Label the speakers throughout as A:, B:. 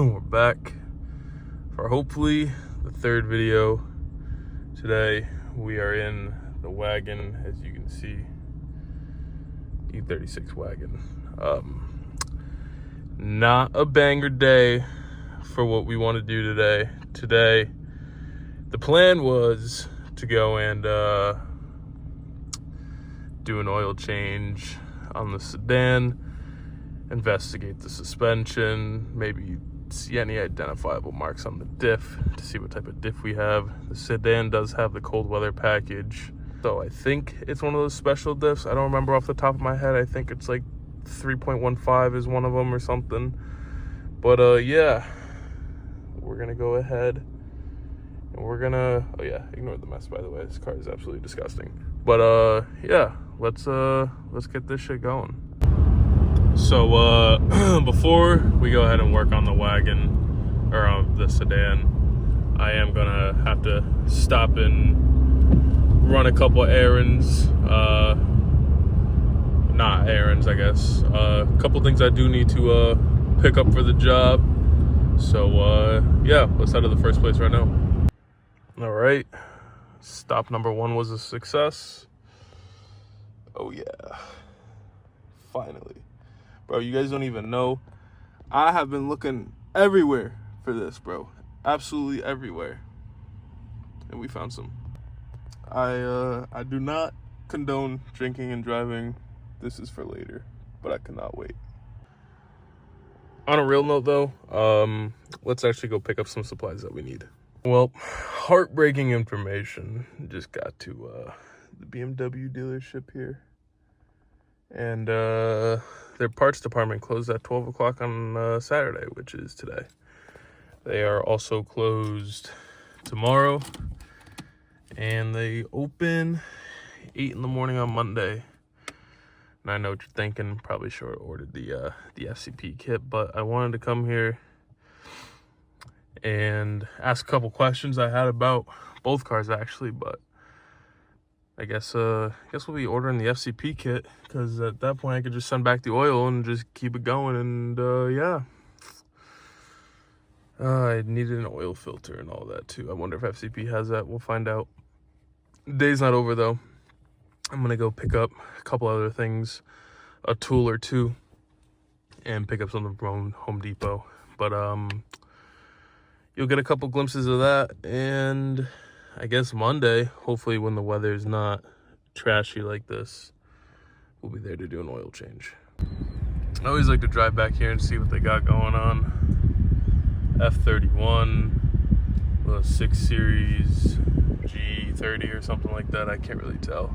A: We're back for hopefully the third video. Today we are in the wagon, as you can see, E36 wagon. Not a banger day for what we want to do today. Today, the plan was to go and do an oil change on the sedan, investigate the suspension, maybe see any identifiable marks on the diff to see what type of diff we have. The sedan does have the cold weather package, so I think it's one of those special diffs. I don't remember off the top of my head. I think it's like 3.15 is one of them or something. But yeah, we're gonna go ahead and we're gonna, oh yeah, ignore the mess, by the way. This car is absolutely disgusting. But yeah, let's get this shit going. So before we go ahead and work on the wagon or the sedan, I am gonna have to stop and run a couple errands. Not errands, I guess. A couple things I do need to pick up for the job. So yeah, let's head to the first place right now. All right, stop number one was a success. Oh yeah, finally. Bro, you guys don't even know. I have been looking everywhere for this, bro. Absolutely everywhere. And we found some. I do not condone drinking and driving. This is for later, but I cannot wait. On a real note though, let's actually go pick up some supplies that we need. Well, heartbreaking information. Just got to the BMW dealership here. And their parts department closed at 12 o'clock on Saturday, which is today. They are also closed tomorrow, and they open 8 in the morning on Monday. And I know what you're thinking, probably short ordered the FCP kit, but I wanted to come here and ask a couple questions I had about both cars actually, but I guess we'll be ordering the FCP kit, because at that point I could just send back the oil and just keep it going. And yeah, I needed an oil filter and all that too. I wonder if FCP has that. We'll find out. The day's not over though. I'm gonna go pick up a couple other things, a tool or two, and pick up something from Home Depot. But you'll get a couple glimpses of that, and I guess Monday, hopefully when the weather is not trashy like this, we'll be there to do an oil change. I always like to drive back here and see what they got going on. F31, a 6 Series, G30 or something like that. I can't really tell.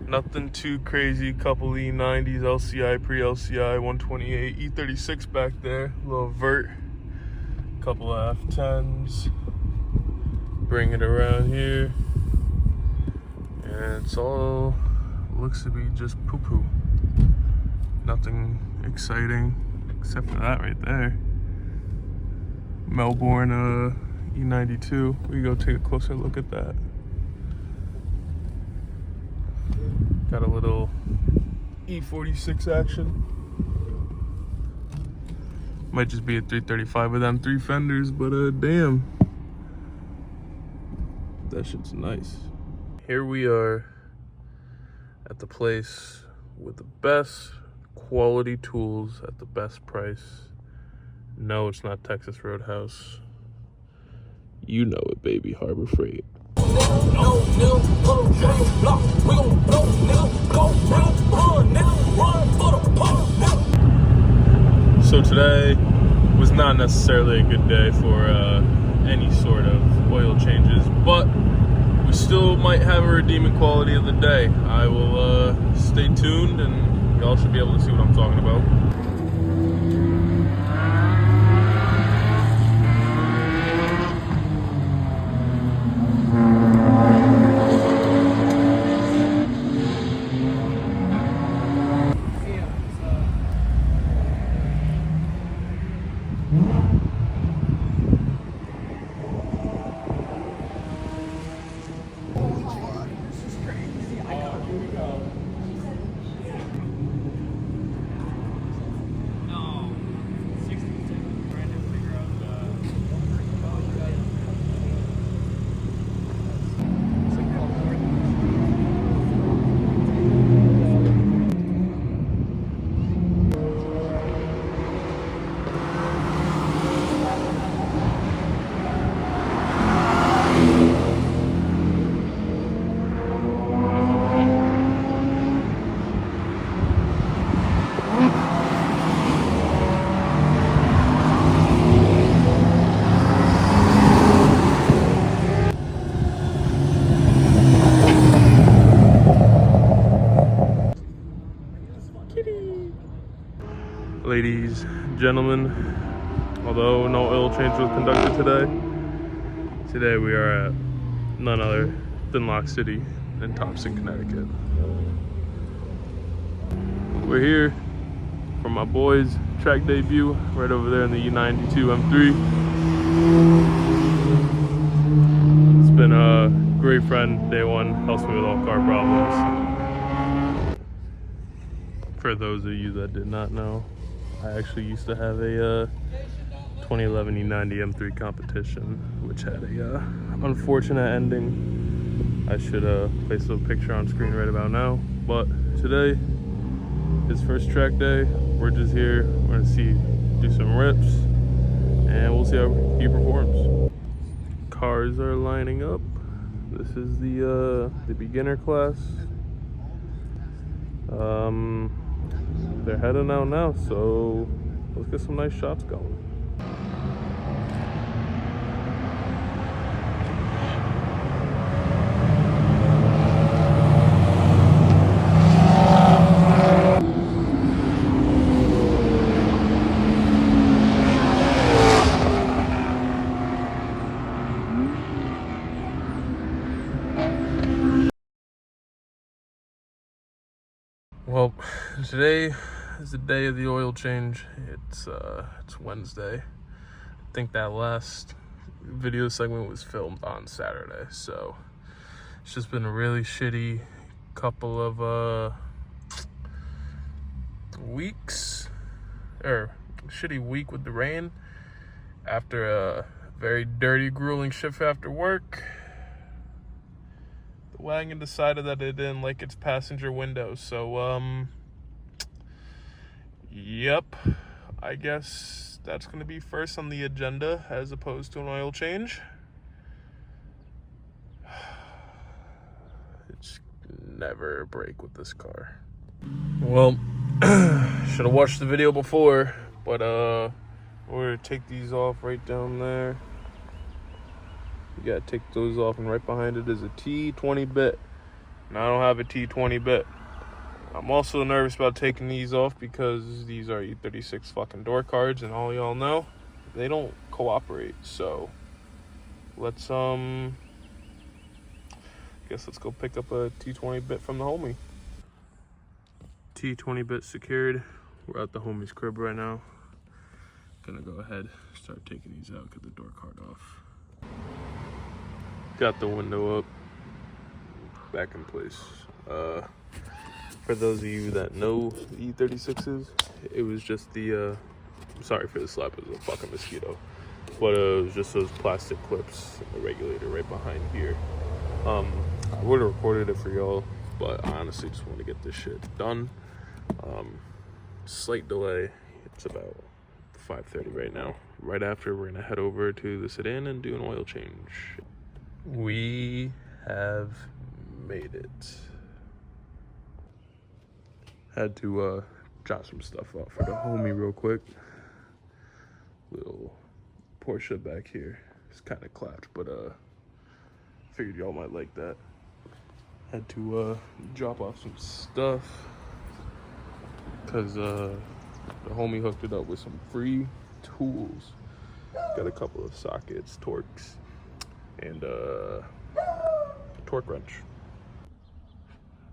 A: Nothing too crazy. Couple E90s, LCI, pre-LCI, 128, E36 back there. A little vert. Couple of F10s. Bring it around here, and it's all looks to be just poo-poo. Nothing exciting except for that right there. Melbourne E92. We go take a closer look at that. Got a little E46 action. Might just be a 335 with them 3 fenders, but damn. That shit's nice. Here we are at the place with the best quality tools at the best price. No, it's not Texas Roadhouse. You know it, baby. Harbor Freight. So today was not necessarily a good day for any sort of oil changes, but we still might have a redeeming quality of the day. I will stay tuned, and y'all should be able to see what I'm talking about. ladies, gentlemen, although no oil change was conducted today we are at none other than Lock City in Thompson, Connecticut. We're here for my boys' track debut right over there in the E92 M3. It's been a great friend, day one, helps me with all car problems. For those of you that did not know, I actually used to have a 2011 E90 M3 competition, which had a unfortunate ending. I should place a picture on screen right about now. But today, his first track day. We're just here. We're gonna do some rips, and we'll see how he performs. Cars are lining up. This is the beginner class. They're heading out now, so let's get some nice shots going. Well, today is the day of the oil change. It's Wednesday. I think that last video segment was filmed on Saturday, so it's just been a really shitty couple of weeks, or shitty week with the rain. After a very dirty, grueling shift after work, the wagon decided that it didn't like its passenger window, so yep, I guess that's gonna be first on the agenda as opposed to an oil change. It's never a break with this car. Well, should have watched the video before, but we're gonna take these off right down there. You gotta take those off, and right behind it is a T20 bit. And I don't have a T20 bit. I'm also nervous about taking these off because these are E36 fucking door cards, and all y'all know they don't cooperate. So let's guess let's go pick up a T20 bit from the homie. T20 bit secured. We're at the homie's crib right now. Gonna go ahead, start taking these out, get the door card off. Got the window up, back in place. For those of you that know the E36s, it was just the, sorry for the slap, it was a fucking mosquito. But it was just those plastic clips and the regulator right behind here. I would have recorded it for y'all, but I honestly just want to get this shit done. Slight delay, it's about 5:30 right now. Right after, we're gonna head over to the sedan and do an oil change. We have made it. Had to drop some stuff off for the homie real quick. Little Porsche back here. It's kind of clapped, but figured y'all might like that. Had to drop off some stuff because the homie hooked it up with some free tools. Got a couple of sockets, Torx, and torque wrench.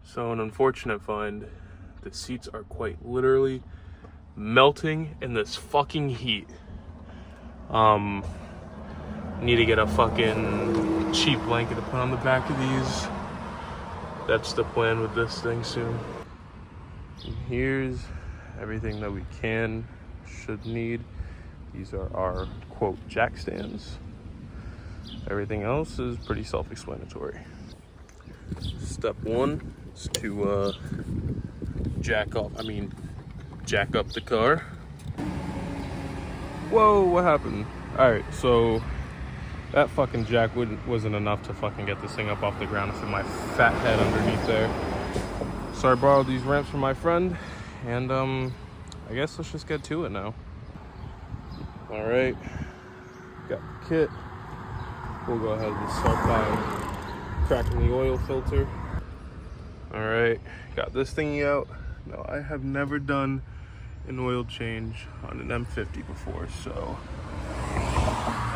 A: So an unfortunate find. The seats are quite literally melting in this fucking heat. Need to get a fucking cheap blanket to put on the back of these. That's the plan with this thing soon. And here's everything that we should need. These are our, quote, jack stands. Everything else is pretty self-explanatory. Step one is to jack up the car. Whoa, what happened? All right, so that fucking jack wasn't enough to fucking get this thing up off the ground. It's in my fat head underneath there. So I borrowed these ramps from my friend, and I guess let's just get to it now. All right, got the kit. We'll go ahead and start by cracking the oil filter. All right, got this thingy out. Now, I have never done an oil change on an M50 before, so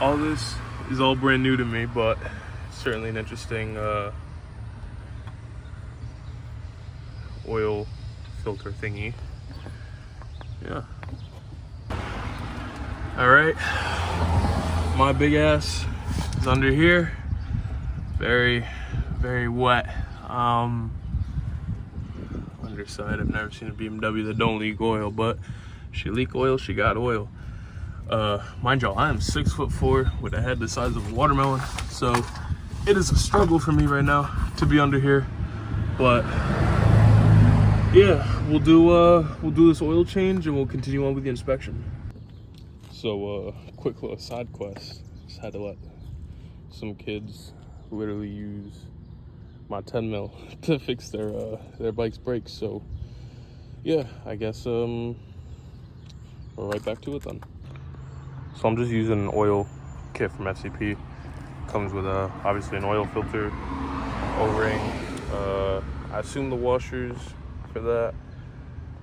A: all this is all brand new to me, but certainly an interesting oil filter thingy. Yeah. All right, my big ass is under here, very wet. Underside, I've never seen a BMW that don't leak oil, but she leak oil, she got oil. Mind y'all, I am 6'4" with a head the size of a watermelon, so it is a struggle for me right now to be under here. But yeah, we'll do this oil change and we'll continue on with the inspection. So quick little side quest. Just had to let some kids literally use my 10 mil to fix their bike's brakes. So yeah, I guess we're right back to it then. So I'm just using an oil kit from FCP. Comes with obviously an oil filter, O-ring. I assume the washers for that.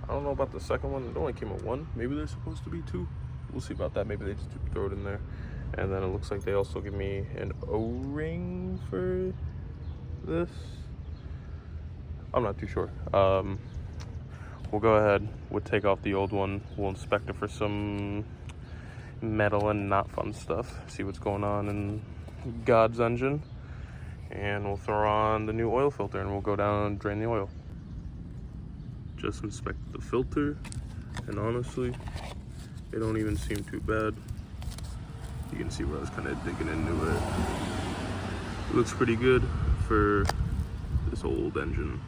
A: I don't know about the second one. It only came with one. Maybe they're supposed to be two. We'll see about that. Maybe they just throw it in there. And then it looks like they also give me an O-ring for this. I'm not too sure. We'll go ahead. We'll take off the old one. We'll inspect it for some metal and not fun stuff. See what's going on in God's engine. And we'll throw on the new oil filter and we'll go down and drain the oil. Just inspect the filter, and honestly, it don't even seem too bad. You can see where I was kind of digging into it. It looks pretty good for this old engine.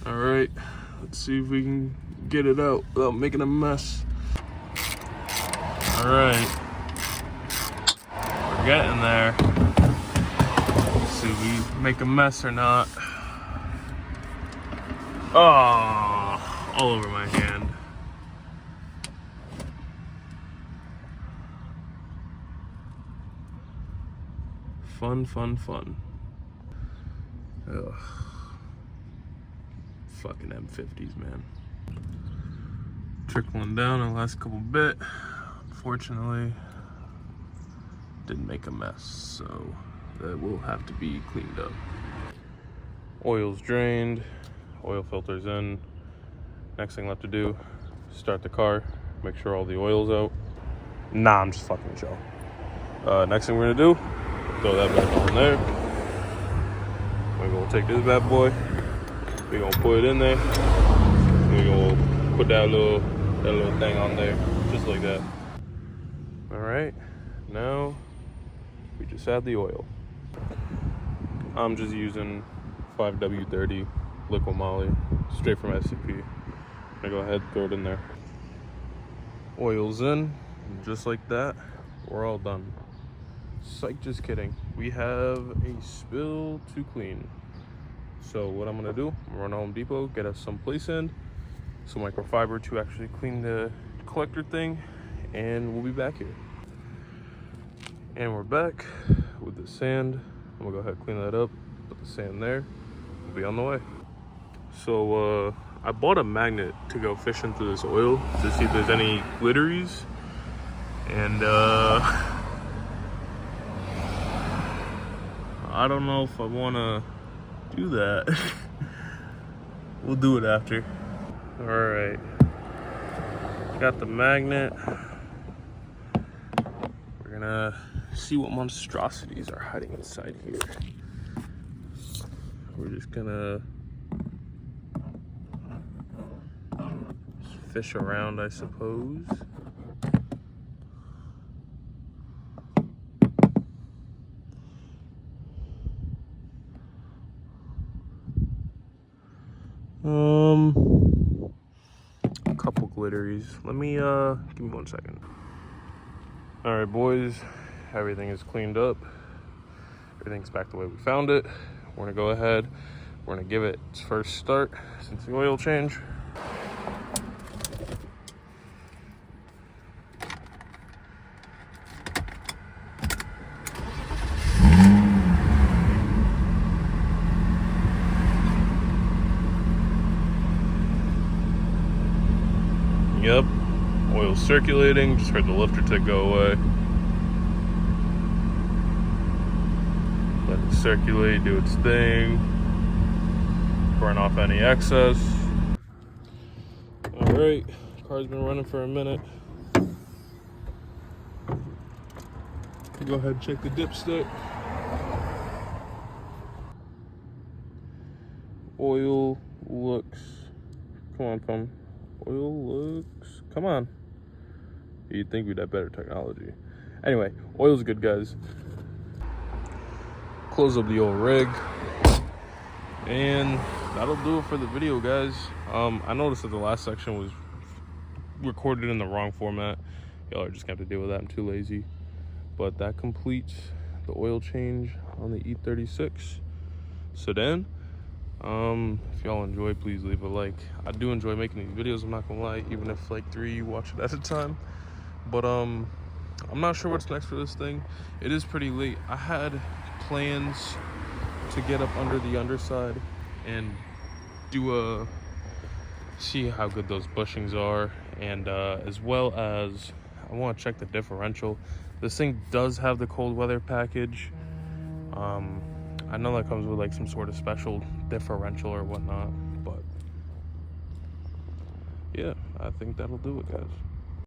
A: All right, let's see if we can get it out without making a mess. All right, we're getting there. Let's see if we make a mess or not. Oh, all over my hand. Fun. Ugh. Fucking M50s, man. Trickling down the last couple bit. Unfortunately, didn't make a mess, so that will have to be cleaned up. Oil's drained, oil filter's in. Next thing left to do, start the car, make sure all the oil's out. Nah, I'm just fucking with y'all. Next thing we're gonna do, throw that back on there. We're gonna take this bad boy, we're gonna put it in there, we're gonna put that little thing on there, just like that. All right, now we just add the oil. I'm just using 5W30 liquid moly, straight from SCP. I'm gonna go ahead and throw it in there. Oil's in, just like that, we're all done. Psych, just kidding. We have a spill to clean. So what I'm gonna do, I'm gonna run to Home Depot, get us some place in, some microfiber to actually clean the collector thing, and we'll be back here. And we're back with the sand. I'm gonna go ahead and clean that up, put the sand there, we'll be on the way. So I bought a magnet to go fishing through this oil to see if there's any glitteries, and I don't know if I want to do that. We'll do it after. All right, got the magnet. We're gonna see what monstrosities are hiding inside here. We're just gonna fish around, I suppose. A couple glitteries. Let me give me 1 second. All right, boys, everything is cleaned up. Everything's back the way we found it. We're gonna go ahead, we're gonna give it its first start since the oil change. still circulating. Just heard the lifter tick go away. Let it circulate, do its thing. Burn off any excess. All right, car's been running for a minute. Go ahead and check the dipstick. Oil looks, come on, pum. Oil looks, come on. You'd think we'd have better technology. Anyway, oil's good, guys. Close up the old rig. And that'll do it for the video, guys. I noticed that the last section was recorded in the wrong format. Y'all are just gonna have to deal with that. I'm too lazy. But that completes the oil change on the E36 sedan. If y'all enjoy, please leave a like. I do enjoy making these videos, I'm not gonna lie, even if like 3 you watch it at a time. But I'm not sure what's next for this thing. It is pretty late. I had plans to get up under the underside and do see how good those bushings are, and as well as I want to check the differential. This thing does have the cold weather package. I know that comes with like some sort of special differential or whatnot, but yeah, I think that'll do it, guys.